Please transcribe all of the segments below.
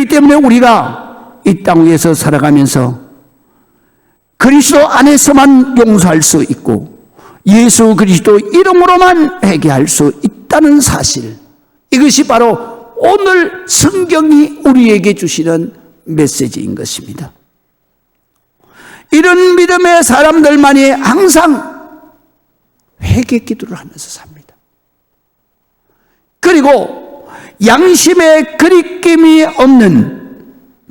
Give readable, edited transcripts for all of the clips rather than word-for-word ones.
그렇기 때문에 우리가 이 땅 위에서 살아가면서 그리스도 안에서만 용서할 수 있고 예수 그리스도 이름으로만 회개할 수 있다는 사실, 이것이 바로 오늘 성경이 우리에게 주시는 메시지인 것입니다. 이런 믿음의 사람들만이 항상 회개 기도를 하면서 삽니다. 그리고 양심의 거리낌이 없는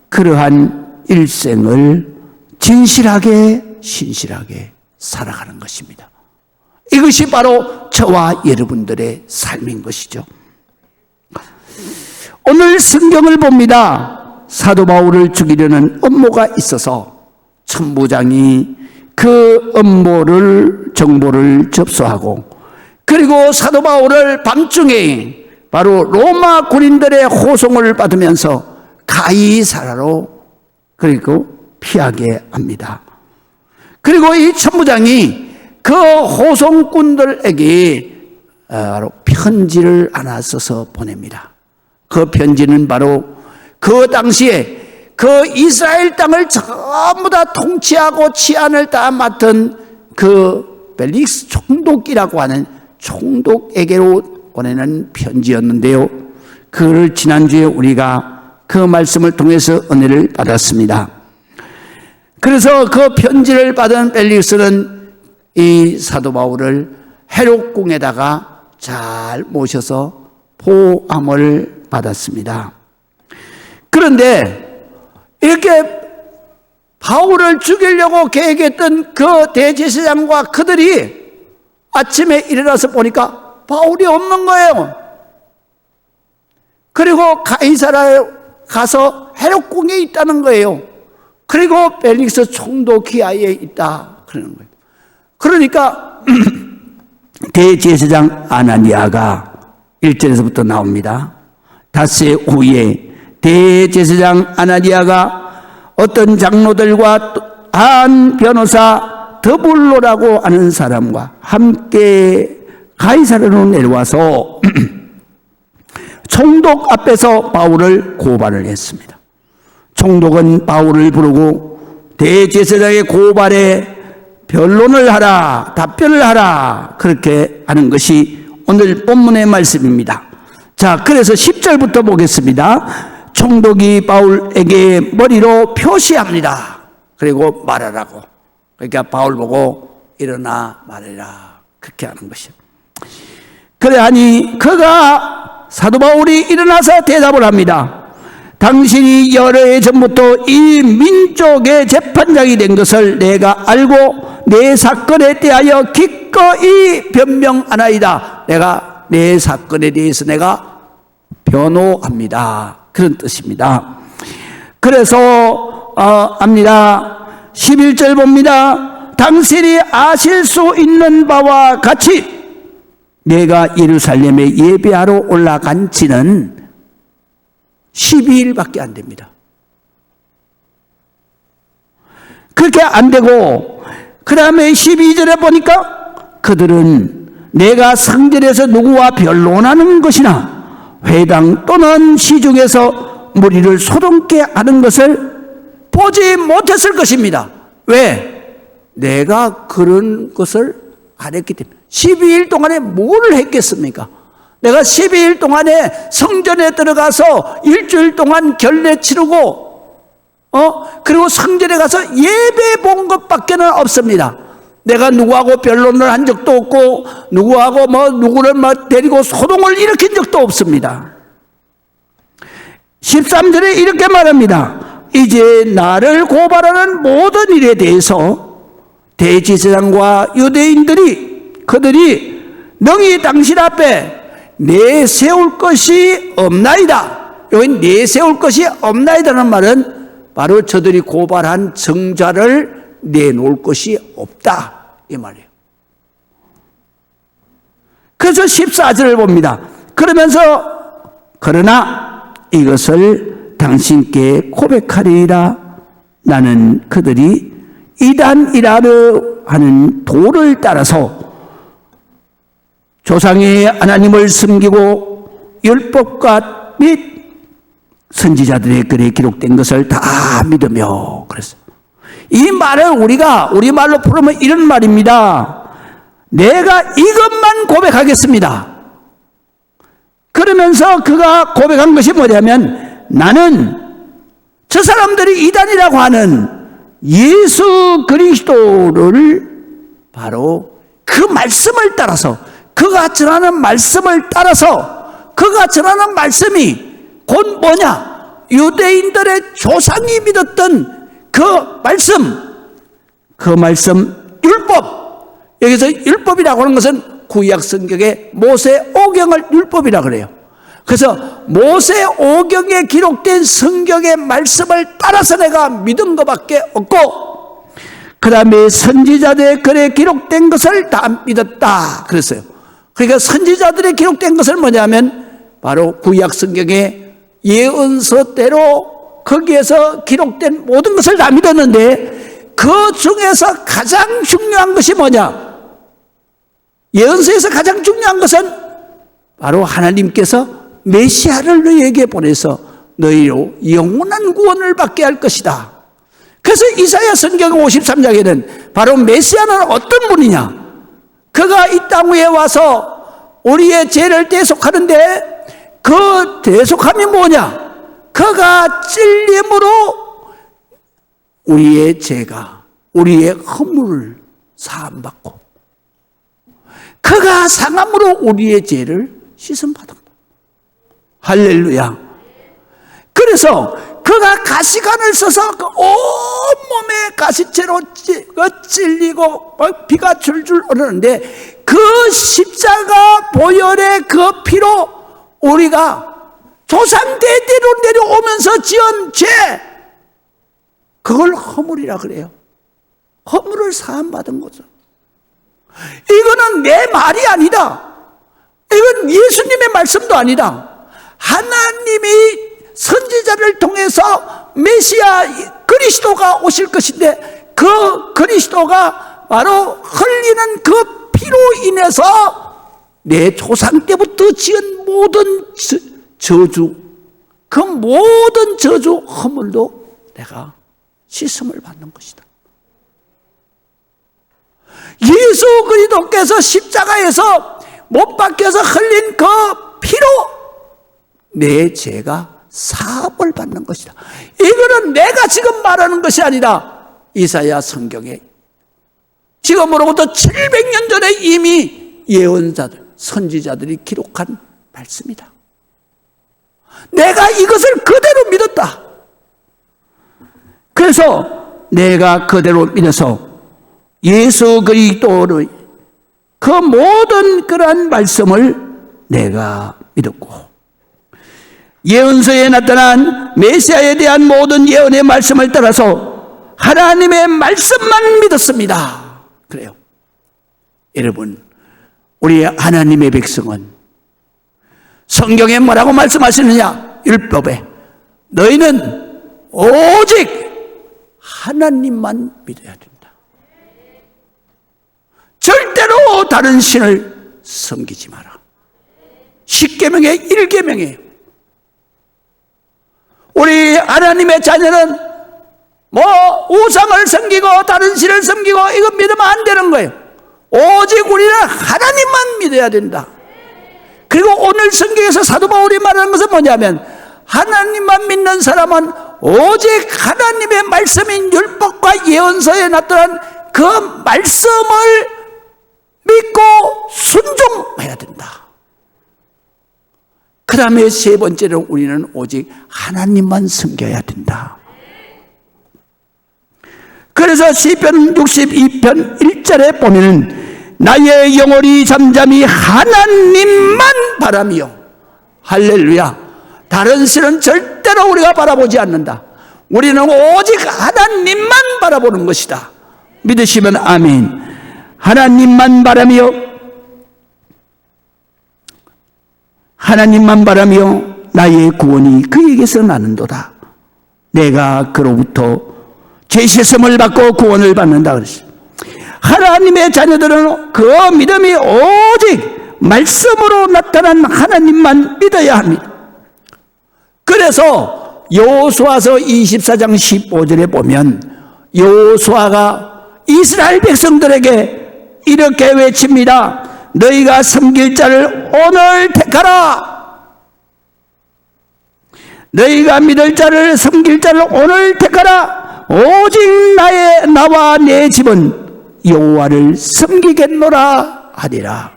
그러한 일생을 진실하게 신실하게 살아가는 것입니다. 이것이 바로 저와 여러분들의 삶인 것이죠. 오늘 성경을 봅니다. 사도 바울을 죽이려는 음모가 있어서 천부장이 그 정보를 접수하고, 그리고 사도 바울을 밤중에 바로 로마 군인들의 호송을 받으면서 가이사라로 그리고 피하게 합니다. 그리고 이 천부장이 그 호송꾼들에게 편지를 하나 써서 보냅니다. 그 편지는 바로 그 당시에 그 이스라엘 땅을 전부 다 통치하고 치안을 다 맡은 그 벨릭스 총독이라고 하는 총독에게로 보내는 편지였는데요. 그를 지난주에 우리가 그 말씀을 통해서 은혜를 받았습니다. 그래서 그 편지를 받은 벨릭스는 이 사도 바울을 헤롯궁에다가 잘 모셔서 보암을 받았습니다. 그런데 이렇게 바울을 죽이려고 계획했던 그 대제사장과 그들이 아침에 일어나서 보니까 바울이 없는 거예요. 그리고 가이사라에 가서 헤롯궁에 있다는 거예요. 그리고 벨릭스 총독 기하에 있다 그러는 거예요. 그러니까 대제사장 아나니아가 1절에서부터 나옵니다. 닷새 후에 대제사장 아나니아가 어떤 장로들과 한 변호사 더불로라고 하는 사람과 함께 가이사라로 내려와서 총독 앞에서 바울을 고발을 했습니다. 총독은 바울을 부르고 대제사장의 고발에 변론을 하라, 답변을 하라, 그렇게 하는 것이 오늘 본문의 말씀입니다. 자, 그래서 10절부터 보겠습니다. 총독이 바울에게 머리로 표시합니다. 그리고 말하라고. 그러니까 바울 보고 일어나 말해라, 그렇게 하는 것이요. 그래 하니 그가 사도 바울이 일어나서 대답을 합니다. 당신이 여러 해 전부터 이 민족의 재판장이 된 것을 내가 알고 내 사건에 대하여 기꺼이 변명하나이다. 내가 내 사건에 대해서 내가 변호합니다. 그런 뜻입니다. 그래서 합니다. 11절 봅니다. 당신이 아실 수 있는 바와 같이 내가 예루살렘에 예배하러 올라간 지는 12일밖에 안 됩니다. 그렇게 안 되고, 그 다음에 12절에 보니까 그들은 내가 성전에서 누구와 변론하는 것이나 회당 또는 시중에서 무리를 소동케 하는 것을 보지 못했을 것입니다. 왜? 내가 그런 것을 안 했기 때문에. 12일 동안에 뭘 했겠습니까? 내가 12일 동안에 성전에 들어가서 일주일 동안 결례 치르고, 그리고 성전에 가서 예배 본 것밖에는 없습니다. 내가 누구하고 변론을 한 적도 없고, 누구하고 누구를 데리고 소동을 일으킨 적도 없습니다. 13절에 이렇게 말합니다. 이제 나를 고발하는 모든 일에 대해서 대제사장과 유대인들이 그들이 능히 당신 앞에 내세울 것이 없나이다. 여기 내세울 것이 없나이다는 말은 바로 저들이 고발한 정자를 내놓을 것이 없다, 이 말이에요. 그래서 14절을 봅니다. 그러면서 그러나 이것을 당신께 고백하리라. 나는 그들이 이단이라르 하는 도를 따라서 조상의 하나님을 숨기고 율법과 및 선지자들의 글에 기록된 것을 다 믿으며 그랬어요. 이 말을 우리가 우리말로 풀으면 이런 말입니다. 내가 이것만 고백하겠습니다. 그러면서 그가 고백한 것이 뭐냐면, 나는 저 사람들이 이단이라고 하는 예수 그리스도를 바로 그 말씀을 따라서, 그가 전하는 말씀을 따라서, 그가 전하는 말씀이 곧 뭐냐? 유대인들의 조상이 믿었던 그 말씀 율법. 여기서 율법이라고 하는 것은 구약 성경의 모세 오경을 율법이라고 그래요. 그래서 모세 오경에 기록된 성경의 말씀을 따라서 내가 믿은 것밖에 없고, 그 다음에 선지자들의 글에 기록된 것을 다 믿었다 그랬어요. 그러니까 선지자들의 기록된 것을 뭐냐면 바로 구약 성경의 예언서대로 거기에서 기록된 모든 것을 다 믿었는데, 그 중에서 가장 중요한 것이 뭐냐? 예언서에서 가장 중요한 것은 바로 하나님께서 메시아를 너희에게 보내서 너희로 영원한 구원을 받게 할 것이다. 그래서 이사야 성경 53장에는 바로 메시아는 어떤 분이냐? 그가 이 땅 위에 와서 우리의 죄를 대속하는데, 그 대속함이 뭐냐? 그가 찔림으로 우리의 죄가, 우리의 허물을 사함받고, 그가 상함으로 우리의 죄를 씻음받았다. 할렐루야. 그래서 그가 가시관을 써서 그 온몸에 가시채로 찔리고 피가 줄줄 흐르는데, 그 십자가 보혈의 그 피로 우리가 조상 대대로 내려오면서 지은 죄, 그걸 허물이라 그래요. 허물을 사함받은 거죠. 이거는 내 말이 아니다. 이건 예수님의 말씀도 아니다. 하나님이 선지자를 통해서 메시아 그리스도가 오실 것인데, 그 그리스도가 바로 흘리는 그 피로 인해서 내 조상 때부터 지은 모든 저주, 그 모든 저주 허물도 내가 씻음을 받는 것이다. 예수 그리스도께서 십자가에서 못 박혀서 흘린 그 피로 내 죄가 사함을 받는 것이다. 이거는 내가 지금 말하는 것이 아니라 이사야 성경에 지금으로부터 700년 전에 이미 예언자들, 선지자들이 기록한 말씀이다. 내가 이것을 그대로 믿었다. 그래서 내가 그대로 믿어서 예수 그리스도의 그 모든 그러한 말씀을 내가 믿었고, 예언서에 나타난 메시아에 대한 모든 예언의 말씀을 따라서 하나님의 말씀만 믿었습니다. 그래요. 여러분, 우리 하나님의 백성은 성경에 뭐라고 말씀하시느냐? 율법에 너희는 오직 하나님만 믿어야 된다. 절대로 다른 신을 섬기지 마라. 10계명의 1계명이에요. 우리 하나님의 자녀는 뭐 우상을 섬기고 다른 신을 섬기고 이거 믿으면 안 되는 거예요. 오직 우리는 하나님만 믿어야 된다. 그리고 오늘 성경에서 사도 바울이 말하는 것은 뭐냐면, 하나님만 믿는 사람은 오직 하나님의 말씀인 율법과 예언서에 나타난 그 말씀을 믿고 순종해야 된다. 그 다음에 세 번째로 우리는 오직 하나님만 섬겨야 된다. 그래서 시편 62편 1절에 보면 나의 영혼이 잠잠히 하나님만 바라며, 할렐루야. 다른 신은 절대로 우리가 바라보지 않는다. 우리는 오직 하나님만 바라보는 것이다. 믿으시면 아멘. 하나님만 바라며, 하나님만 바라며 나의 구원이 그에게서 나는도다. 내가 그로부터 죄 씻음을 받고 구원을 받는다 그랬어요. 하나님의 자녀들은 그 믿음이 오직 말씀으로 나타난 하나님만 믿어야 합니다. 그래서 여호수아서 24장 15절에 보면 여호수아가 이스라엘 백성들에게 이렇게 외칩니다. 너희가 섬길 자를 오늘 택하라. 너희가 믿을 자를 섬길 자를 오늘 택하라. 오직 나와 내 집은 여호와를 섬기겠노라 하리라.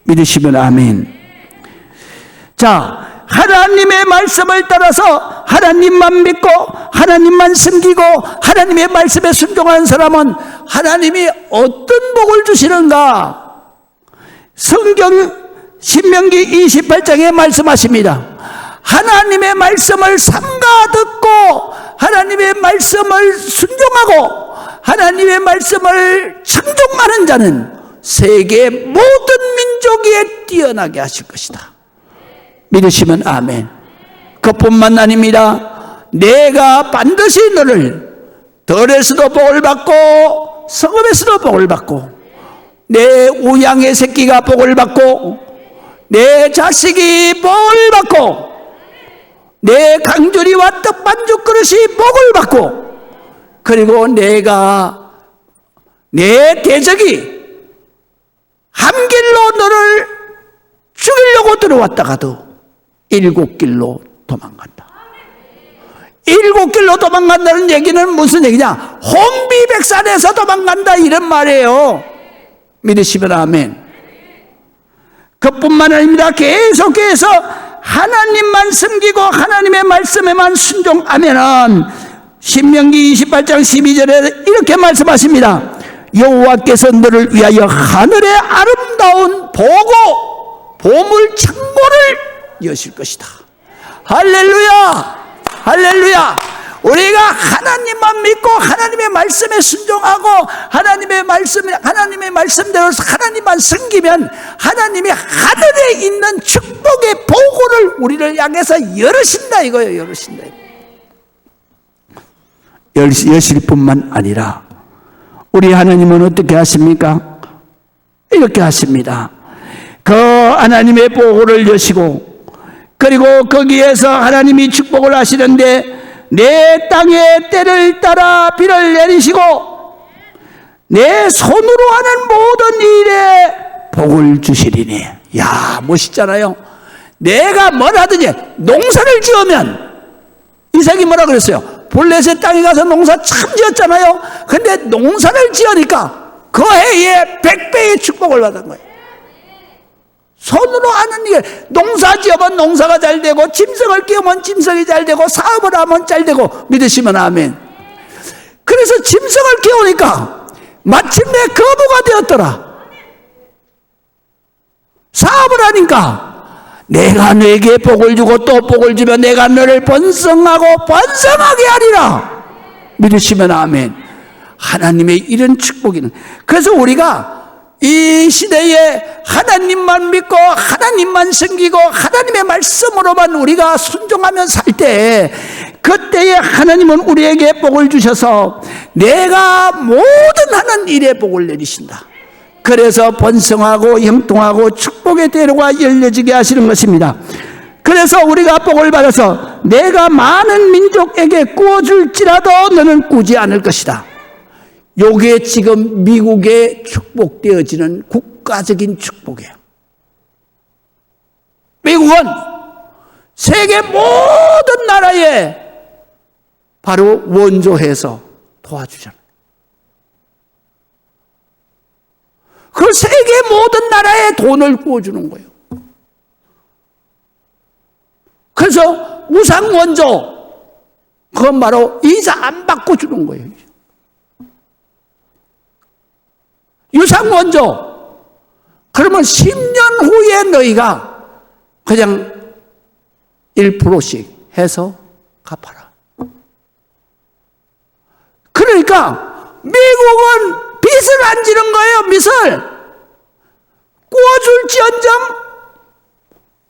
믿으시면 아멘. 자, 하나님의 말씀을 따라서 하나님만 믿고 하나님만 섬기고 하나님의 말씀에 순종하는 사람은 하나님이 어떤 복을 주시는가? 성경 신명기 28장에 말씀하십니다. 하나님의 말씀을 삼가 듣고 하나님의 말씀을 순종하고 하나님의 말씀을 청종하는 자는 세계 모든 민족 위에 뛰어나게 하실 것이다. 믿으시면 아멘. 그뿐만 아닙니다. 내가 반드시 너를 들에서도 복을 받고 성읍에서도 복을 받고 내 우양의 새끼가 복을 받고 내 자식이 복을 받고 내 강주리와 떡반죽 그릇이 복을 받고 그리고 내가 내 대적이 함길로 너를 죽이려고 들어왔다가도 7길로 도망간다. 7길로 도망간다는 얘기는 무슨 얘기냐? 혼비백산에서 도망간다 이런 말이에요. 믿으시면 아멘. 그뿐만 아닙니다. 계속해서 하나님만 섬기고 하나님의 말씀에만 순종하면은 신명기 28장 12절에 이렇게 말씀하십니다. 여호와께서 너를 위하여 하늘의 아름다운 보물 창고를 여실 것이다. 할렐루야, 할렐루야. 우리가 하나님만 믿고 하나님의 말씀에 순종하고 하나님의 말씀대로 하나님만 섬기면 하나님이 하늘에 있는 축복의 보고를 우리를 향해서 열으신다 이거예요. 열으신다. 여실 뿐만 아니라 우리 하나님은 어떻게 하십니까? 이렇게 하십니다. 그 하나님의 보고를 여시고 그리고 거기에서 하나님이 축복을 하시는데 내 땅의 때를 따라 비를 내리시고 내 손으로 하는 모든 일에 복을 주시리니. 야, 멋있잖아요. 내가 뭘 하든지 농사를 지으면 이삭이 뭐라 그랬어요? 블레셋 땅에 가서 농사 참 지었잖아요. 근데 농사를 지으니까 그 해에 100배의 축복을 받은 거예요. 손으로 하는 일, 농사 지으면 농사가 잘 되고 짐승을 키우면 짐승이 잘 되고 사업을 하면 잘 되고. 믿으시면 아멘. 그래서 짐승을 키우니까 마침내 거부가 되었더라. 사업을 하니까 내가 너에게 복을 주고 또 복을 주면 내가 너를 번성하고 번성하게 하리라. 믿으시면 아멘. 하나님의 이런 축복이는, 그래서 우리가 이 시대에 하나님만 믿고 하나님만 섬기고 하나님의 말씀으로만 우리가 순종하며 살 때 그때에 하나님은 우리에게 복을 주셔서 내가 모든 하는 일에 복을 내리신다. 그래서 번성하고 형통하고 축복의 대로가 열려지게 하시는 것입니다. 그래서 우리가 복을 받아서 내가 많은 민족에게 구워줄지라도 너는 꾸지 않을 것이다. 요게 지금 미국에 축복되어지는 국가적인 축복이에요. 미국은 세계 모든 나라에 바로 원조해서 도와주잖아요. 그 세계 모든 나라에 돈을 구워주는 거예요. 그래서 우상 원조, 그건 바로 이자 안 받고 주는 거예요. 유상 원조, 그러면 10년 후에 너희가 그냥 1%씩 해서 갚아라. 그러니까 미국은 빚을 안 지는 거예요. 빚을 구워줄지언정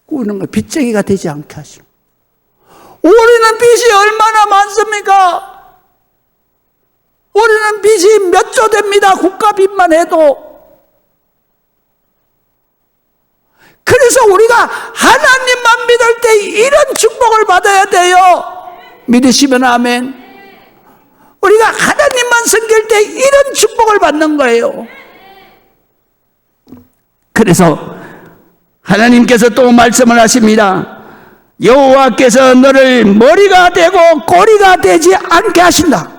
구우는 거, 빚쟁이가 되지 않게 하시고. 우리는 빚이 얼마나 많습니까? 우리는 빚이 몇 조 됩니다. 국가 빚만 해도. 그래서 우리가 하나님만 믿을 때 이런 축복을 받아야 돼요. 믿으시면 아멘. 우리가 하나님만 섬길 때 이런 축복을 받는 거예요. 그래서 하나님께서 또 말씀을 하십니다. 여호와께서 너를 머리가 되고 꼬리가 되지 않게 하신다.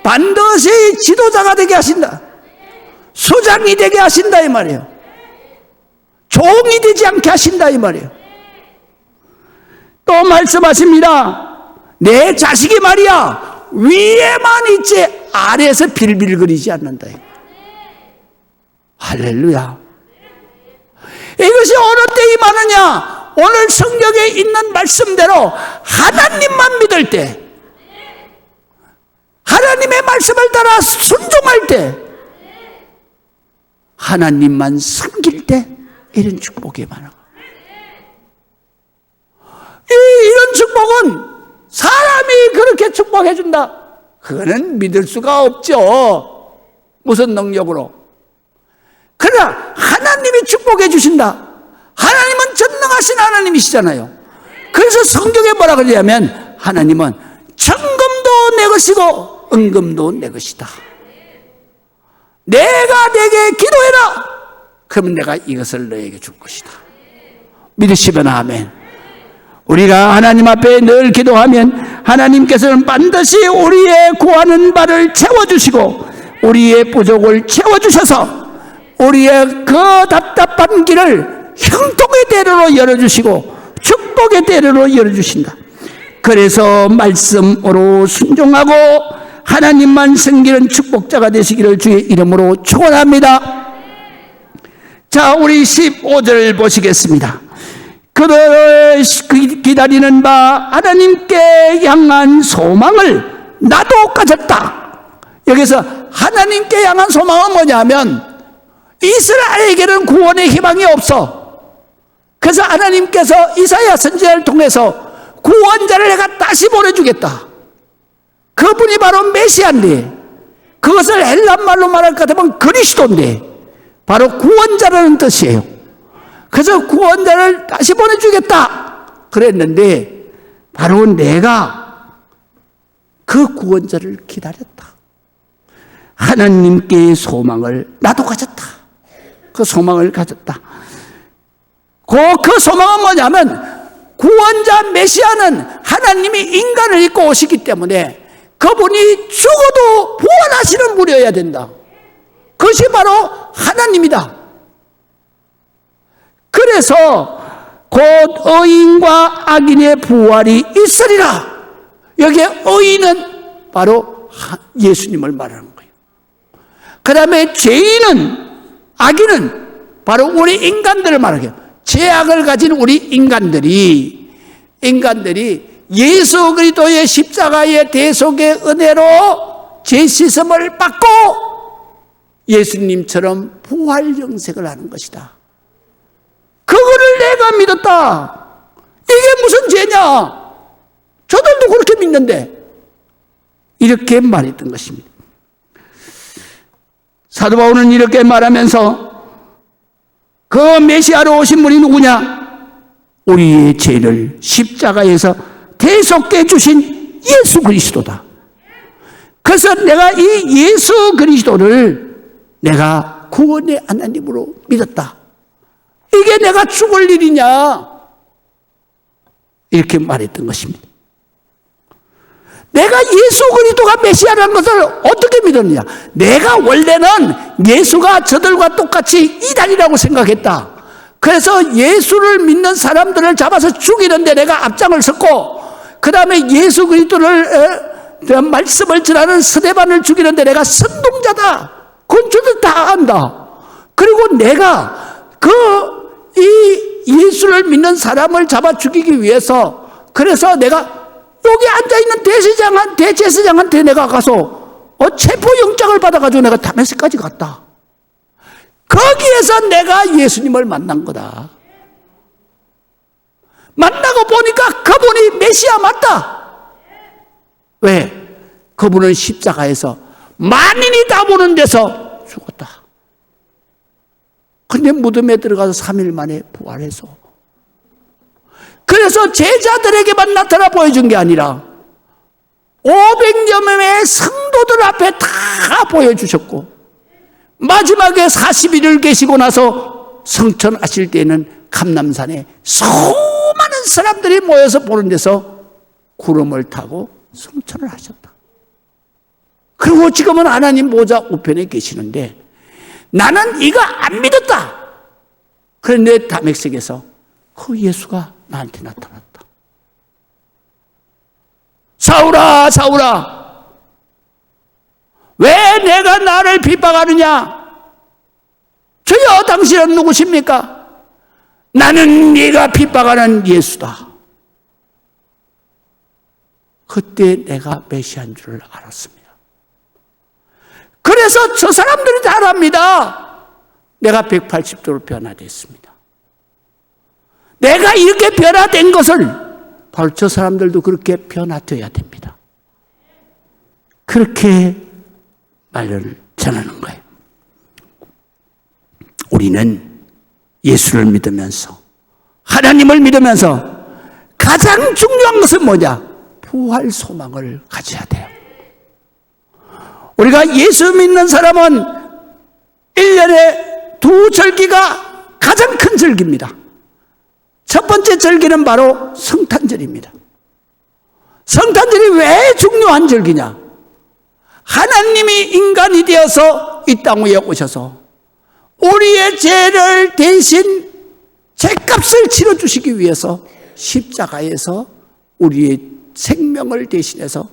반드시 지도자가 되게 하신다. 수장이 되게 하신다 이 말이에요. 종이 되지 않게 하신다 이 말이에요. 또 말씀하십니다. 내 자식이 말이야 위에만 있지 아래에서 빌빌거리지 않는다. 할렐루야. 이것이 어느 때 임하느냐? 오늘 성경에 있는 말씀대로 하나님만 믿을 때, 하나님의 말씀을 따라 순종할 때, 하나님만 섬길 때 이런 축복이 많아. 이런 축복은 사람이 그렇게 축복해 준다. 그거는 믿을 수가 없죠. 무슨 능력으로? 그러나 하나님이 축복해 주신다. 하나님은 전능하신 하나님이시잖아요. 그래서 성경에 뭐라 그러냐면 하나님은 천금도 내 것이고 은금도 내 것이다. 내가 내게 기도해라. 그러면 내가 이것을 너에게 줄 것이다. 믿으시면 아멘. 우리가 하나님 앞에 늘 기도하면 하나님께서는 반드시 우리의 구하는 바를 채워주시고 우리의 부족을 채워주셔서 우리의 그 답답한 길을 형통의 대로로 열어주시고 축복의 대로로 열어주신다. 그래서 말씀으로 순종하고 하나님만 섬기는 축복자가 되시기를 주의 이름으로 축원합니다. 자, 우리 15절 보시겠습니다. 그들을 기다리는 바 하나님께 향한 소망을 나도 가졌다. 여기서 하나님께 향한 소망은 뭐냐면 이스라엘에게는 구원의 희망이 없어. 그래서 하나님께서 이사야 선지자를 통해서 구원자를 내가 다시 보내주겠다. 그분이 바로 메시아인데, 그것을 헬란말로 말할 것 같으면 그리스도인데 바로 구원자라는 뜻이에요. 그래서 구원자를 다시 보내주겠다 그랬는데 바로 내가 그 구원자를 기다렸다. 하나님께의 소망을 나도 가졌다. 그 소망을 가졌다. 그 소망은 뭐냐면 구원자 메시아는 하나님이 인간을 입고 오시기 때문에 그분이 죽어도 부활하시는 분이어야 된다. 그것이 바로 하나님이다. 그래서 곧 의인과 악인의 부활이 있으리라. 여기에 의인은 바로 예수님을 말하는 거예요. 그 다음에 죄인은, 악인은 바로 우리 인간들을 말하게 해요. 죄악을 가진 우리 인간들이 예수 그리스도의 십자가의 대속의 은혜로 죄 씻음을 받고 예수님처럼 부활 영생을 하는 것이다. 그거를 내가 믿었다. 이게 무슨 죄냐? 저들도 그렇게 믿는데 이렇게 말했던 것입니다. 사도 바울은 이렇게 말하면서 그 메시아로 오신 분이 누구냐? 우리의 죄를 십자가에서 대속해 주신 예수 그리스도다. 그래서 내가 이 예수 그리스도를 내가 구원의 하나님으로 믿었다. 이게 내가 죽을 일이냐? 이렇게 말했던 것입니다. 내가 예수 그리스도가 메시아라는 것을 어떻게 믿었느냐? 내가 원래는 예수가 저들과 똑같이 이단이라고 생각했다. 그래서 예수를 믿는 사람들을 잡아서 죽이는데 내가 앞장을 섰고, 그 다음에 예수 그리스도를 말씀을 전하는 스데반을 죽이는데 내가 선동자다. 그건 저들 다 안다. 그리고 내가 이 예수를 믿는 사람을 잡아 죽이기 위해서, 그래서 내가 여기 앉아있는 대제사장한테 내가 가서 체포영장을 받아가지고 내가 다메섹까지 갔다. 거기에서 내가 예수님을 만난 거다. 만나고 보니까 그분이 메시아 맞다. 왜? 그분은 십자가에서 만인이 다 보는 데서 죽었다. 근데 무덤에 들어가서 3일 만에 부활해서, 그래서 제자들에게만 나타나 보여준 게 아니라 예루살렘의 성도들 앞에 다 보여주셨고, 마지막에 40일을 계시고 나서 성천하실 때에는 감람산에 수많은 사람들이 모여서 보는 데서 구름을 타고 성천을 하셨다. 그리고 지금은 하나님 보좌 우편에 계시는데, 나는 이거 안 믿었다. 그런데 다메섹에서 그 예수가 나한테 나타났다. 사울아, 사울아, 왜 내가 나를 핍박하느냐? 주여, 당신은 누구십니까? 나는 네가 핍박하는 예수다. 그때 내가 메시아인 줄을 알았습니다. 그래서 저 사람들이 다 압니다. 내가 180도로 변화됐습니다. 내가 이렇게 변화된 것을 바로 저 사람들도 그렇게 변화되어야 됩니다. 그렇게 말을 전하는 거예요. 우리는 예수를 믿으면서, 하나님을 믿으면서 가장 중요한 것은 뭐냐? 부활 소망을 가져야 돼요. 우리가 예수 믿는 사람은 1년에 두 절기가 가장 큰 절기입니다. 첫 번째 절기는 바로 성탄절입니다. 성탄절이 왜 중요한 절기냐? 하나님이 인간이 되어서 이 땅 위에 오셔서 우리의 죄를 대신 죄값을 치러주시기 위해서 십자가에서 우리의 생명을 대신해서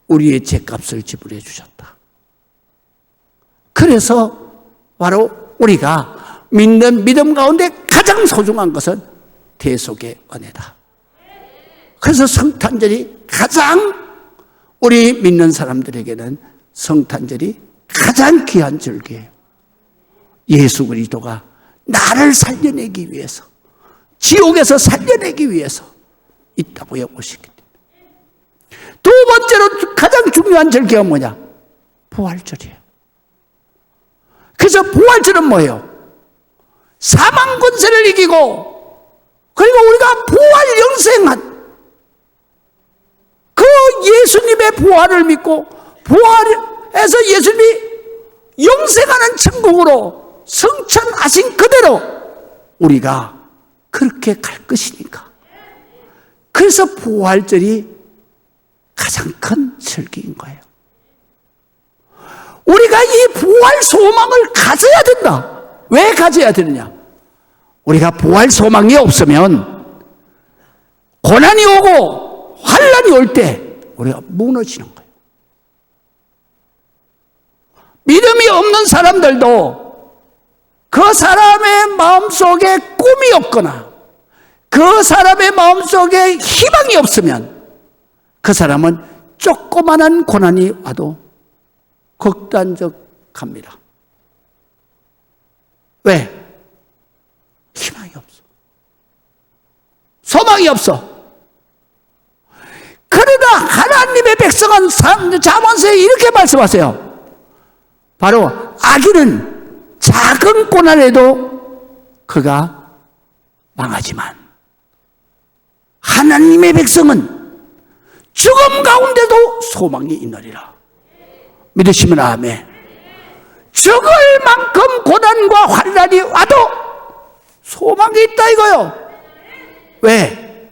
우리의 죄값을 지불해 주셨다. 그래서 바로 우리가 믿는 믿음 가운데 가장 소중한 것은 대속의 은혜다. 그래서 성탄절이 가장, 우리 믿는 사람들에게는 성탄절이 가장 귀한 절기예요. 예수 그리스도가 나를 살려내기 위해서, 지옥에서 살려내기 위해서 이 땅에 오시기 때문에. 두 번째로 가장 중요한 절기가 뭐냐? 부활절이에요. 그래서 부활절은 뭐예요? 사망 권세를 이기고, 그리고 우리가 부활 영생한 그 예수님의 부활을 믿고, 부활에서 예수님이 영생하는 천국으로 성천하신 그대로 우리가 그렇게 갈 것이니까. 그래서 부활절이 가장 큰 절기인 거예요. 우리가 이 부활 소망을 가져야 된다. 왜 가져야 되느냐? 우리가 부활 소망이 없으면 고난이 오고 환난이 올 때 우리가 무너지는 거예요. 믿음이 없는 사람들도 그 사람의 마음속에 꿈이 없거나 그 사람의 마음속에 희망이 없으면 그 사람은 조그만한 고난이 와도 극단적합니다. 왜? 희망이 없어. 소망이 없어. 그러나 하나님의 백성은 잠언서에 이렇게 말씀하세요. 바로 악인은 작은 고난에도 그가 망하지만 하나님의 백성은 죽음 가운데도 소망이 있느니라. 믿으시면 아멘. 죽을 만큼 고난과 환난이 와도 소망이 있다 이거요. 왜?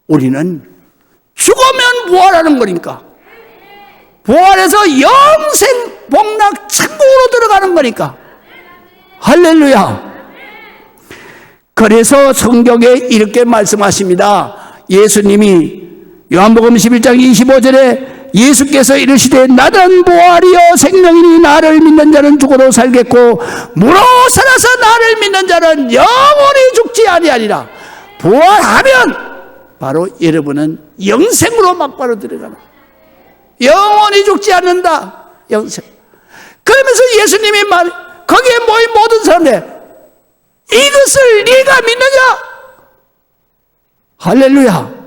우리는 죽으면 부활하는 거니까. 부활해서 영생 복락 천국으로 들어가는 거니까. 할렐루야. 그래서 성경에 이렇게 말씀하십니다. 예수님이 요한복음 11장 25절에 예수께서 이르시되 나는 부활이요 생명이니 나를 믿는 자는 죽어도 살겠고 무로 살아서 나를 믿는 자는 영원히 죽지 아니하리라. 부활하면 바로 여러분은 영생으로 막바로 들어가는, 영원히 죽지 않는다. 영생. 그러면서 예수님이 거기에 모인 모든 사람들, 이것을 네가 믿느냐? 할렐루야.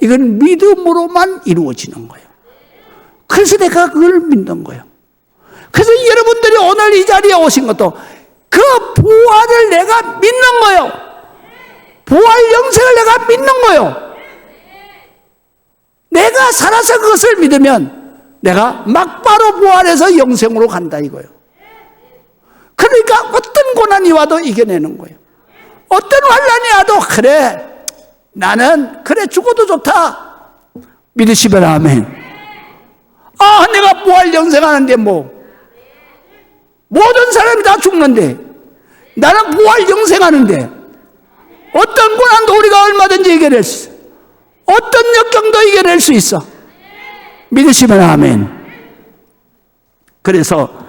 이건 믿음으로만 이루어지는 거예요. 그래서 내가 그걸 믿는 거예요. 그래서 여러분들이 오늘 이 자리에 오신 것도 그 부활을 내가 믿는 거예요. 부활 영생을 내가 믿는 거예요. 내가 살아서 그것을 믿으면 내가 막바로 부활해서 영생으로 간다 이거예요. 그러니까 어떤 고난이 와도 이겨내는 거예요. 어떤 환난이 와도 그래 나는 그래 죽어도 좋다 믿으시면 아멘. 아 내가 부활 영생하는데 뭐 모든 사람이 다 죽는데 나는 부활 영생하는데 어떤 고난도 우리가 얼마든지 이겨낼 수 있어. 어떤 역경도 이겨낼 수 있어. 믿으시면 아멘. 그래서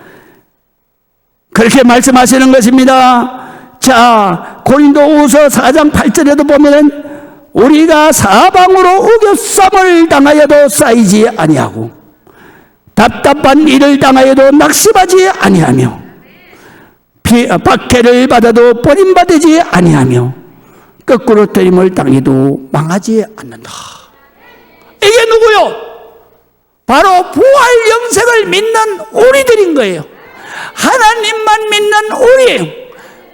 그렇게 말씀하시는 것입니다. 자, 고린도후서 4장 8절에도 보면은 우리가 사방으로 우겨쌈을 당하여도 쌓이지 아니하고 답답한 일을 당하여도 낙심하지 아니하며 박해를 받아도 버림받지 아니하며 거꾸로 때림을 당해도 망하지 않는다. 이게 누구요? 바로 부활 영생을 믿는 우리들인 거예요. 하나님만 믿는 우리예요.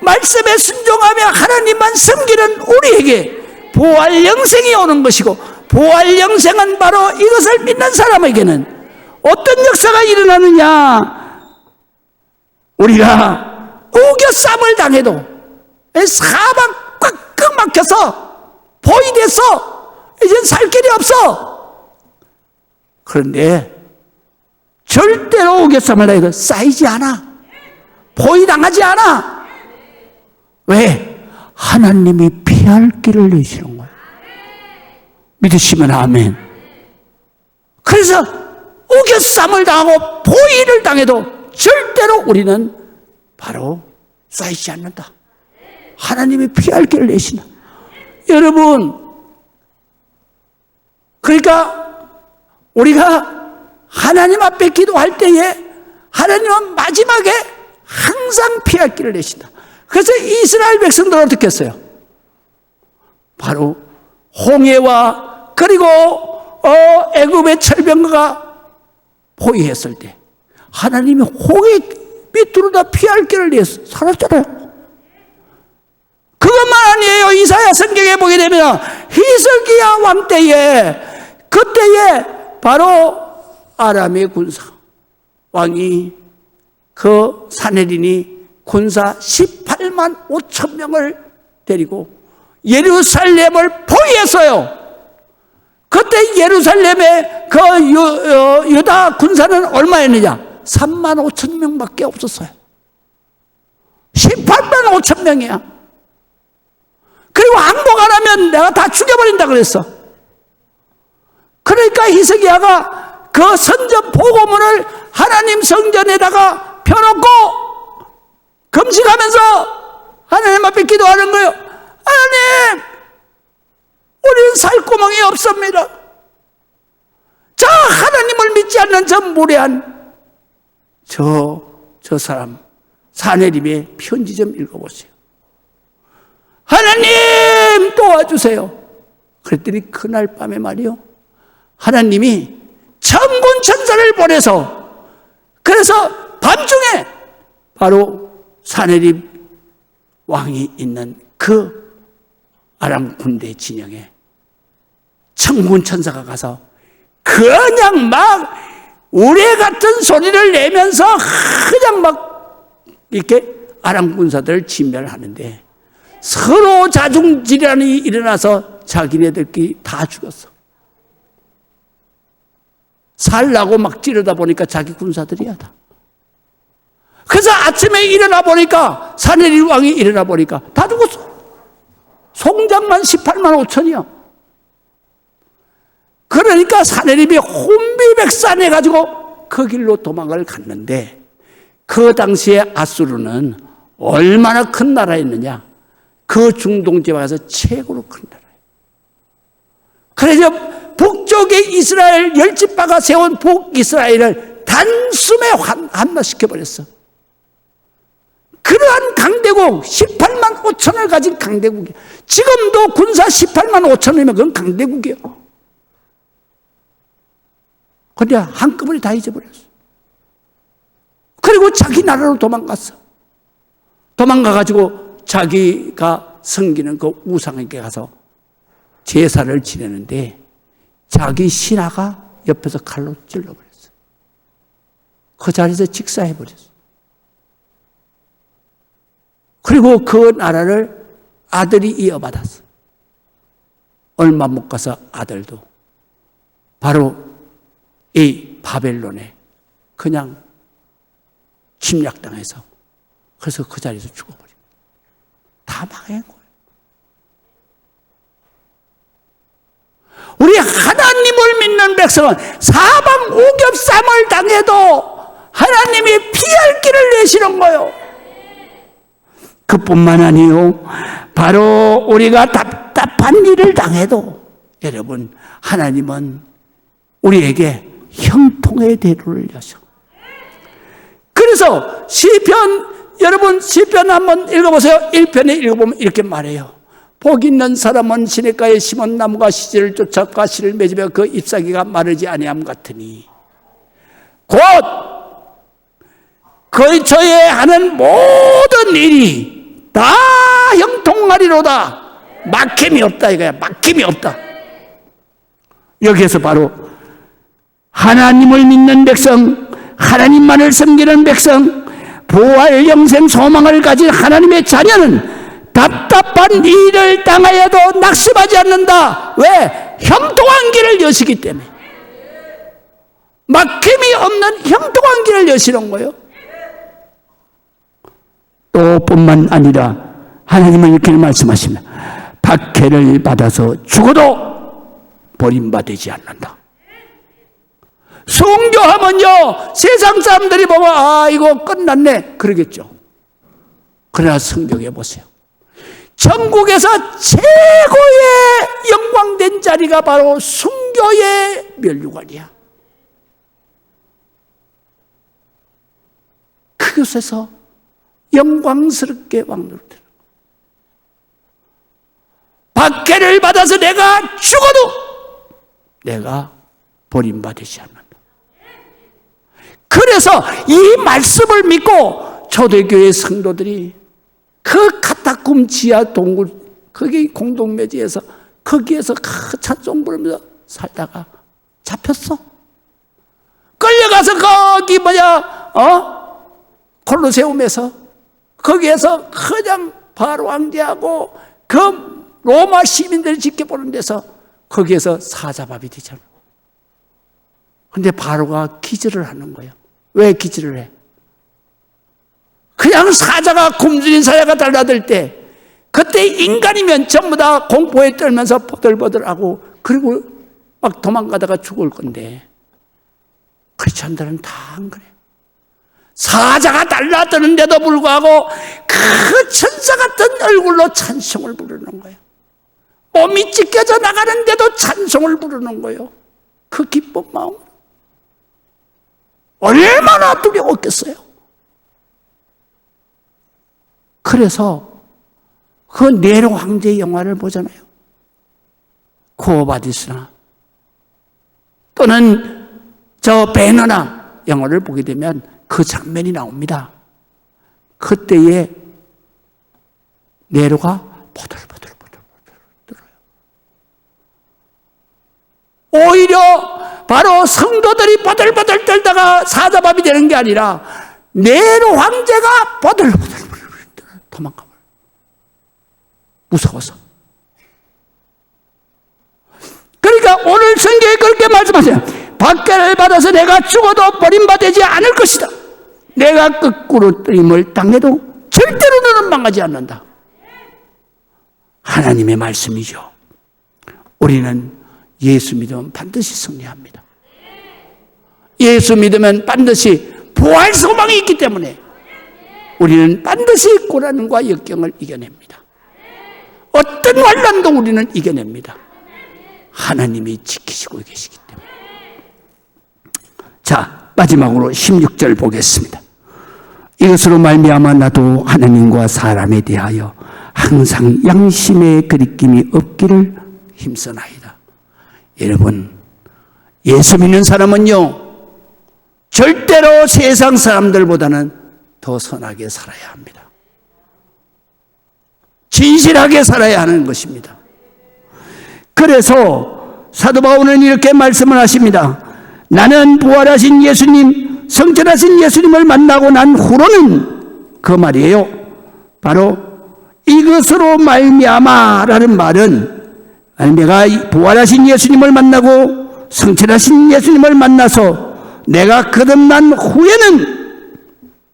말씀에 순종하며 하나님만 섬기는 우리에게 부활 영생이 오는 것이고 부활 영생은 바로 이것을 믿는 사람에게는 어떤 역사가 일어나느냐? 우리가 우겨쌈을 당해도 사방 꽉 막혀서 포위돼서 이젠 살 길이 없어. 그런데 절대로 우겨쌈을 당해도 쌓이지 않아. 포위당하지 않아. 왜? 하나님이 피할 길을 내시는 거예요. 믿으시면 아멘. 그래서 우겨쌈을 당하고 포위를 당해도 절대로 우리는 바로 쌓이지 않는다. 하나님이 피할 길을 내시나. 여러분, 그러니까 우리가 하나님 앞에 기도할 때에 하나님은 마지막에 항상 피할 길을 내신다. 그래서 이스라엘 백성들은 어떻게 했어요? 바로 홍해와 그리고 애굽의 철병거가 포위했을 때 하나님이 홍해 밑으로 다 피할 길을 내서 살았잖아요. 그것만 아니에요. 이사야 성경에 보게 되면 히스기야 왕 때에 그때에 바로 아람의 군사 왕이 그 사내린이 군사 18만 5천 명을 데리고 예루살렘을 포위했어요. 그때 예루살렘의 그 유다 군사는 얼마였느냐? 3만 5천 명밖에 없었어요. 18만 5천 명이야. 그리고 항복 안 하면 내가 다 죽여버린다 그랬어. 그러니까 히스기야가 그 선전 보고문을 하나님 성전에다가 펴놓고 금식하면서 하나님 앞에 기도하는 거예요. 하나님, 우리는 살 구멍이 없습니다. 저 하나님을 믿지 않는 저 무례한 저 사람 사내림의 편지 좀 읽어보세요. 하나님 도와주세요. 그랬더니 그날 밤에 말이요, 하나님이 천군 천사를 보내서 그래서 밤중에 바로 사내립 왕이 있는 그 아람 군대 진영에 천군 천사가 가서 그냥 막 우레 같은 소리를 내면서 그냥 막 이렇게 아람 군사들을 진멸하는데 서로 자중질환이 일어나서 자기네들끼리 다 죽었어. 살라고 막 찌르다 보니까 자기 군사들이야 다. 그래서 아침에 일어나 보니까 사내립 왕이 일어나 보니까 다 죽었어. 송장만 18만 5천이야. 그러니까 사내립이 혼비백산해 가지고 그 길로 도망을 갔는데 그 당시에 아수르는 얼마나 큰 나라였느냐. 그 중동 지방에서 최고로 큰 나라예요. 그래서 북쪽에 이스라엘 10지파가 세운 북이스라엘을 단숨에 함락시켜버렸어. 그러한 강대국 18만 5천을 가진 강대국이에요. 지금도 군사 18만 5천이면 그건 강대국이에요. 그런데 한꺼번에 다 잊어버렸어. 그리고 자기 나라로 도망갔어. 도망가가지고 자기가 섬기는 그 우상에게 가서 제사를 지내는데 자기 신하가 옆에서 칼로 찔러버렸어. 그 자리에서 직사해버렸어요. 그리고 그 나라를 아들이 이어받았어요. 얼마 못 가서 아들도 바로 이 바벨론에 그냥 침략당해서 그래서 그 자리에서 죽어버립니다. 다 망한 거예요. 우리 하나님을 믿는 백성은 사방 오겹삼을 당해도 하나님이 피할 길을 내시는 거예요. 그뿐만 아니요, 바로 우리가 답답한 일을 당해도 여러분, 하나님은 우리에게 형통의 대로를 여셔. 그래서 시편, 여러분 시편 한번 읽어보세요. 1편에 읽어보면 이렇게 말해요. 복 있는 사람은 시냇가에 심은 나무가 시절을 쫓아 가시를 맺으며 그 잎사귀가 마르지 아니함 같으니 곧 거처에 하는 모든 일이 다 형통하리로다. 막힘이 없다 이거야. 막힘이 없다. 여기에서 바로 하나님을 믿는 백성, 하나님만을 섬기는 백성, 부활 영생 소망을 가진 하나님의 자녀는 답답한 일을 당하여도 낙심하지 않는다. 왜? 형통한 길을 여시기 때문에. 막힘이 없는 형통한 길을 여시는 거예요. 또 뿐만 아니라 하나님은 이렇게 말씀하십니다. 박해를 받아서 죽어도 버림받지 않는다. 순교하면요, 세상 사람들이 보면 아 이거 끝났네 그러겠죠. 그러나 성경에 보세요. 전국에서 최고의 영광된 자리가 바로 순교의 면류관이야. 그곳에서 영광스럽게 왕노릇하는 박해를 받아서 내가 죽어도 내가 버림받지 않는다. 그래서 이 말씀을 믿고 초대교회 성도들이 그 카타콤 지하 동굴 거기 공동묘지에서 거기에서 찬송 부르면서 살다가 잡혔어. 끌려가서 거기 콜로세움에서 거기에서 그냥 바로 왕제하고 그 로마 시민들을 지켜보는 데서 거기에서 사자밥이 되잖아. 근데 바로가 기절을 하는 거예요. 왜 기절을 해? 그냥 사자가 굶주린 사자가 달라들 때 그때 인간이면 전부 다 공포에 떨면서 버들버들하고 그리고 막 도망가다가 죽을 건데 크리스천들은 다 안 그래. 사자가 달라드는데도 불구하고 그 천사 같은 얼굴로 찬송을 부르는 거예요. 몸이 찢겨져 나가는데도 찬송을 부르는 거예요. 그 기쁜 마음 얼마나 두려웠겠어요. 그래서 그 네로 황제의 영화를 보잖아요. 코어바디스나 또는 저 배너나 영화를 보게 되면 그 장면이 나옵니다. 그때에 네로가 보들보들 떨어요. 오히려 바로 성도들이 보들보들 떨다가 사자밥이 되는 게 아니라 네로 황제가 보들보들 도망가버려. 무서워서. 그러니까 오늘 성경에 그렇게 말씀하세요. 박해를 받아서 내가 죽어도 버림받지 않을 것이다. 내가 거꾸로 뜨림을 당해도 절대로는 망하지 않는다. 하나님의 말씀이죠. 우리는 예수 믿으면 반드시 승리합니다. 예수 믿으면 반드시 부활 소망이 있기 때문에 우리는 반드시 고난과 역경을 이겨냅니다. 어떤 환난도 우리는 이겨냅니다. 하나님이 지키시고 계시기 때문에. 자, 마지막으로 16절 보겠습니다. 이것으로 말미암아 나도 하나님과 사람에 대하여 항상 양심의 거리낌이 없기를 힘쓰나이다. 여러분, 예수 믿는 사람은요, 절대로 세상 사람들보다는 더 선하게 살아야 합니다. 진실하게 살아야 하는 것입니다. 그래서 사도 바울은 이렇게 말씀을 하십니다. 나는 부활하신 예수님 성천하신 예수님을 만나고 난 후로는 그 말이에요. 바로 이것으로 말미암아라는 말은 내가 부활하신 예수님을 만나고 성천하신 예수님을 만나서 내가 거듭난 후에는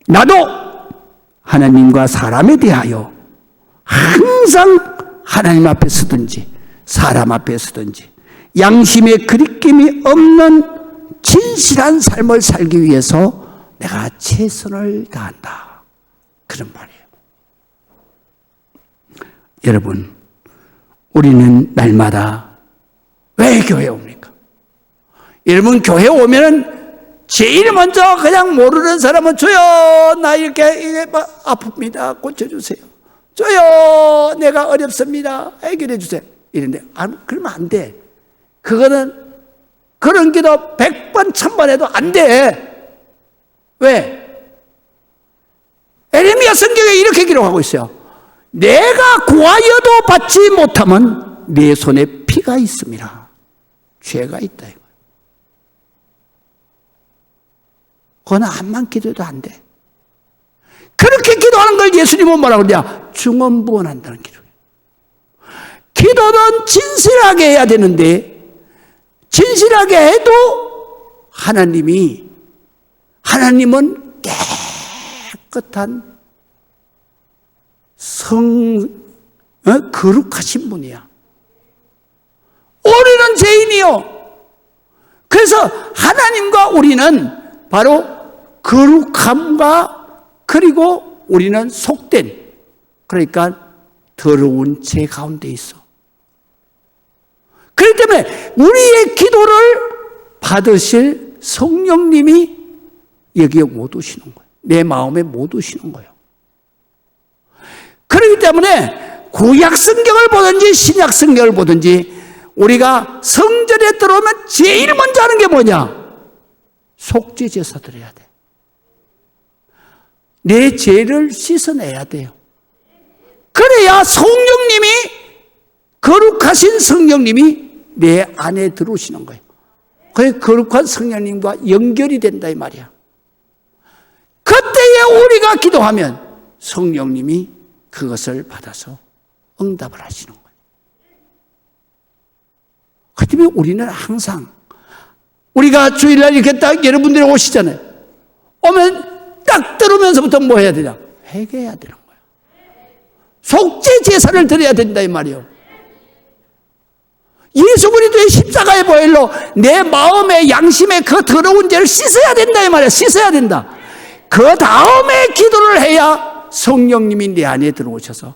나도 하나님과 사람에 대하여 항상 하나님 앞에 서든지 사람 앞에 서든지 양심의 그리낌이 없는 진실한 삶을 살기 위해서 내가 최선을 다한다. 그런 말이에요. 여러분, 우리는 날마다 왜 교회에 옵니까? 여러분, 교회에 오면은 제일 먼저 그냥 모르는 사람은 주여 나 이게 아픕니다. 고쳐주세요. 주여 내가 어렵습니다. 해결해 주세요. 이런데 그러면 안 돼. 그거는 그런 기도 100번 1000번 해도 안 돼. 왜? 에레미야 성경에 이렇게 기록하고 있어요. 내가 구하여도 받지 못하면 내 손에 피가 있습니다. 죄가 있다 이거예요. 그거는 한만 기도해도 안 돼. 그렇게 기도하는 걸 예수님은 뭐라고 그러냐? 중언부언한다는 기도예요. 기도는 진실하게 해야 되는데 진실하게 해도 하나님은 깨끗한 거룩하신 분이야. 우리는 죄인이요. 그래서 하나님과 우리는 바로 거룩함과 그리고 우리는 속된, 그러니까 더러운 죄 가운데 있어. 그렇기 때문에 우리의 기도를 받으실 성령님이 여기에 못 오시는 거예요. 내 마음에 못 오시는 거예요. 그렇기 때문에 구약 성경을 보든지 신약 성경을 보든지 우리가 성전에 들어오면 제일 먼저 하는 게 뭐냐? 속죄 제사 드려야 돼. 내 죄를 씻어내야 돼요. 그래야 성령님이, 거룩하신 성령님이 내 안에 들어오시는 거예요. 그 거룩한 성령님과 연결이 된다 이 말이야. 그때에 우리가 기도하면 성령님이 그것을 받아서 응답을 하시는 거예요. 그 때문에 우리는 항상 우리가 주일날 이렇게 딱 여러분들이 오시잖아요. 오면 딱 들으면서부터 뭐 해야 되냐? 회개해야 되는 거예요. 속죄 제사를 드려야 된다 이 말이에요. 예수 그리스도의 십자가의 보혈로 내 마음의 양심의 그 더러운 죄를 씻어야 된다 이 말이에요. 씻어야 된다. 그 다음에 기도를 해야 성령님이 내 안에 들어오셔서,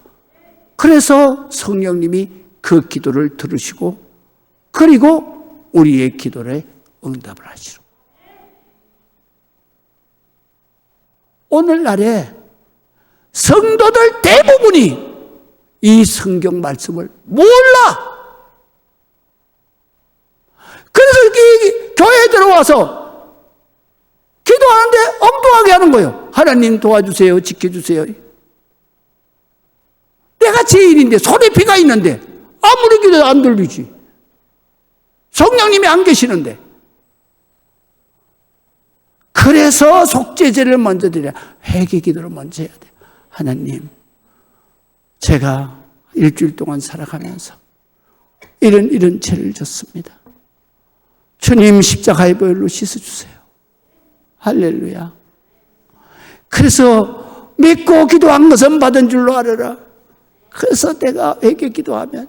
그래서 성령님이 그 기도를 들으시고 그리고 우리의 기도를 응답을 하시고. 오늘날에 성도들 대부분이 이 성경 말씀을 몰라. 그래서 이렇게 교회에 들어와서 기도하는데 엉뚱하게 하는 거예요. 하나님 도와주세요. 지켜주세요. 내가 죄인인데 손에 피가 있는데 아무리 기도해도 안 들리지. 성령님이 안 계시는데. 그래서 속죄제를 먼저 드려야, 회개 기도를 먼저 해야 돼요. 하나님, 제가 일주일 동안 살아가면서 이런 죄를 졌습니다. 주님 십자가의 보혈로 씻어주세요. 할렐루야. 그래서 믿고 기도한 것은 받은 줄로 알아라. 그래서 내가 회개 기도하면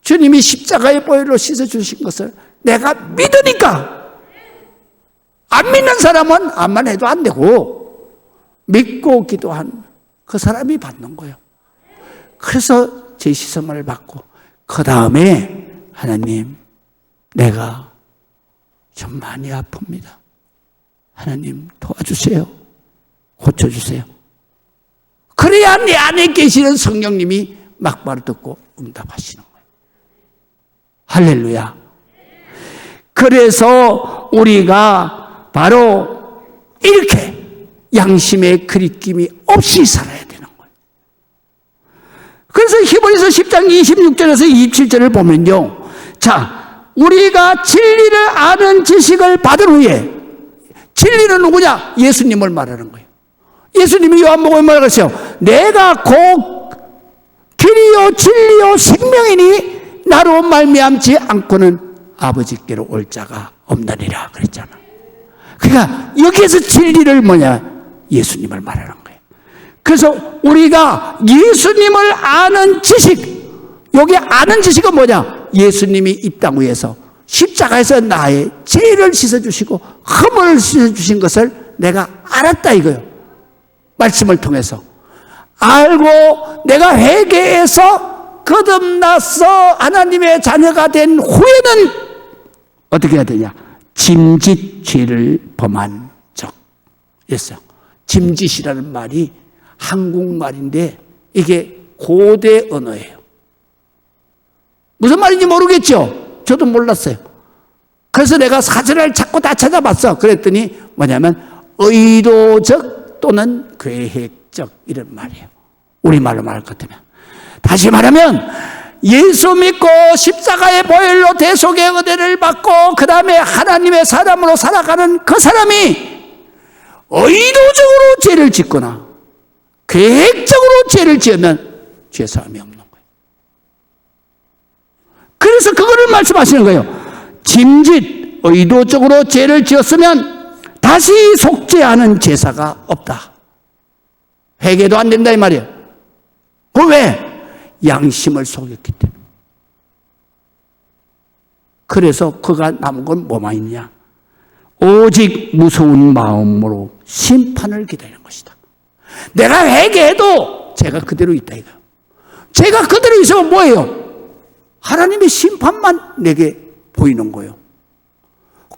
주님이 십자가의 보혈로 씻어주신 것을 내가 믿으니까, 안 믿는 사람은 암만 해도 안 되고 믿고 기도한 그 사람이 받는 거예요. 그래서 제 씻음을 받고 그 다음에 하나님, 내가 좀 많이 아픕니다. 하나님 도와주세요. 고쳐주세요. 그래야 내 안에 계시는 성령님이 막말을 듣고 응답하시는 거예요. 할렐루야. 그래서 우리가 바로 이렇게 양심의 그리낌이 없이 살아야 되는 거예요. 그래서 히브리서 10장 26절에서 27절을 보면요. 자, 우리가 진리를 아는 지식을 받은 후에, 진리는 누구냐? 예수님을 말하는 거예요. 예수님이 요한복음에 말하셨어요. 내가 곧 길이요 진리요 생명이니 나로 말미암지 않고는 아버지께로 올 자가 없느니라 그랬잖아. 그러니까 여기에서 진리를 뭐냐? 예수님을 말하는 거예요. 그래서 우리가 예수님을 아는 지식, 여기 아는 지식은 뭐냐? 예수님이 이 땅 위에서 십자가에서 나의 죄를 씻어주시고 허물을 씻어주신 것을 내가 알았다 이거예요. 말씀을 통해서 알고 내가 회개해서 거듭나서 하나님의 자녀가 된 후에는 어떻게 해야 되냐? 짐짓 죄를 범한 적이었어요. 짐짓이라는 말이 한국말인데 이게 고대 언어예요. 무슨 말인지 모르겠죠? 저도 몰랐어요. 그래서 내가 사전을 자꾸 다 찾아봤어. 그랬더니 뭐냐면 의도적 또는 계획적 이런 말이에요. 우리말로 말할 것 같으면. 다시 말하면 예수 믿고 십자가의 보혈로 대속의 은혜를 받고 그 다음에 하나님의 사람으로 살아가는 그 사람이 의도적으로 죄를 짓거나 계획적으로 죄를 지으면 죄사함이 없는 거예요. 그래서 그거를 말씀하시는 거예요. 짐짓 의도적으로 죄를 지었으면 다시 속죄하는 제사가 없다. 회개도 안 된다 이 말이에요. 그 왜? 양심을 속였기 때문에. 그래서 그가 남은 건 뭐만 있냐? 오직 무서운 마음으로 심판을 기다리는 것이다. 내가 회개해도 죄가 그대로 있다 이거. 죄가 그대로 있으면 뭐예요? 하나님의 심판만 내게 보이는 거예요.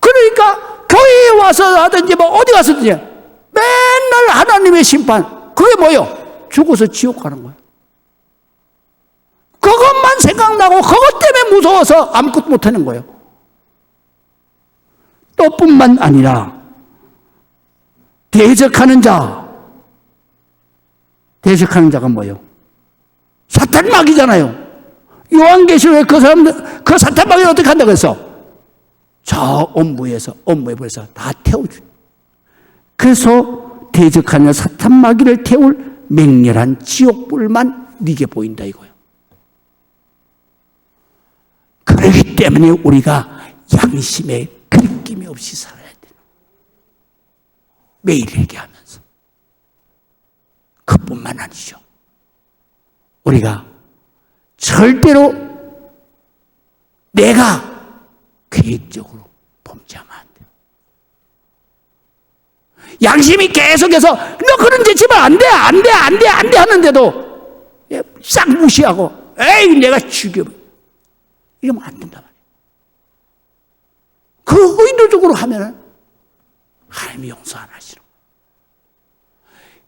그러니까 교회에 와서 하든지 뭐 어디 가서든지 맨날 하나님의 심판. 그게 뭐예요? 죽어서 지옥 가는 거예요. 그것만 생각나고 그것 때문에 무서워서 아무것도 못하는 거예요. 또 뿐만 아니라 대적하는 자. 대적하는 자가 뭐예요? 사탄마귀잖아요. 요한계시록에 그 사람들, 그 사탄마귀를 어떻게 한다고 했어? 저 업무에서 다 태워줘. 그래서 대적하는 사탄마귀를 태울 맹렬한 지옥불만 네게 보인다 이거예요. 그렇기 때문에 우리가 양심에 그리낌이 없이 살아야 돼요. 매일 회개하면서. 그뿐만 아니죠. 우리가 절대로 내가 계획적으로 범죄하면 안 돼요. 양심이 계속해서 너 그런 짓 하면 안 돼 하는데도 싹 무시하고 에이 내가 죽여버려. 이러면 안 된단 말이에요. 그 의도적으로 하면 하나님이 용서 안 하시는 거예요.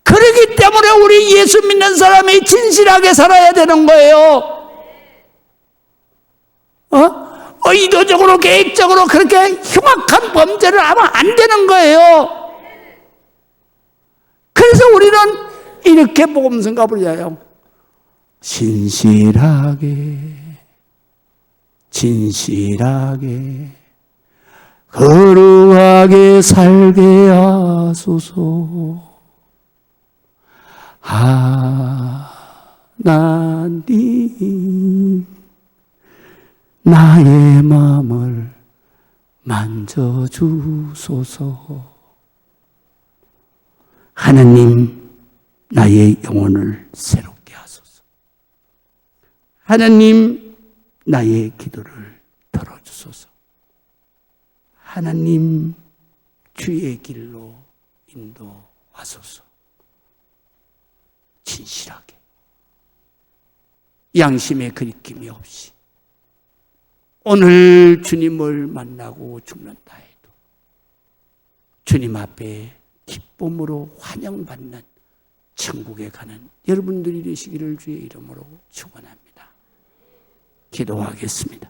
그렇기 때문에 우리 예수 믿는 사람이 진실하게 살아야 되는 거예요. 의도적으로 계획적으로 그렇게 흉악한 범죄를 하면 안 되는 거예요. 그래서 우리는 이렇게 복음성가 부르잖아요. 진실하게 거룩하게 살게 하소서. 하나님 나의 마음을 만져주소서. 하나님 나의 영혼을 새롭게 하소서. 하나님 나의 기도를 들어주소서. 하나님 주의 길로 인도하소서. 진실하게 양심의 그리낌이 없이 오늘 주님을 만나고 죽는다 해도 주님 앞에 기쁨으로 환영받는 천국에 가는 여러분들이 되시기를 주의 이름으로 축원합니다. 기도하겠습니다.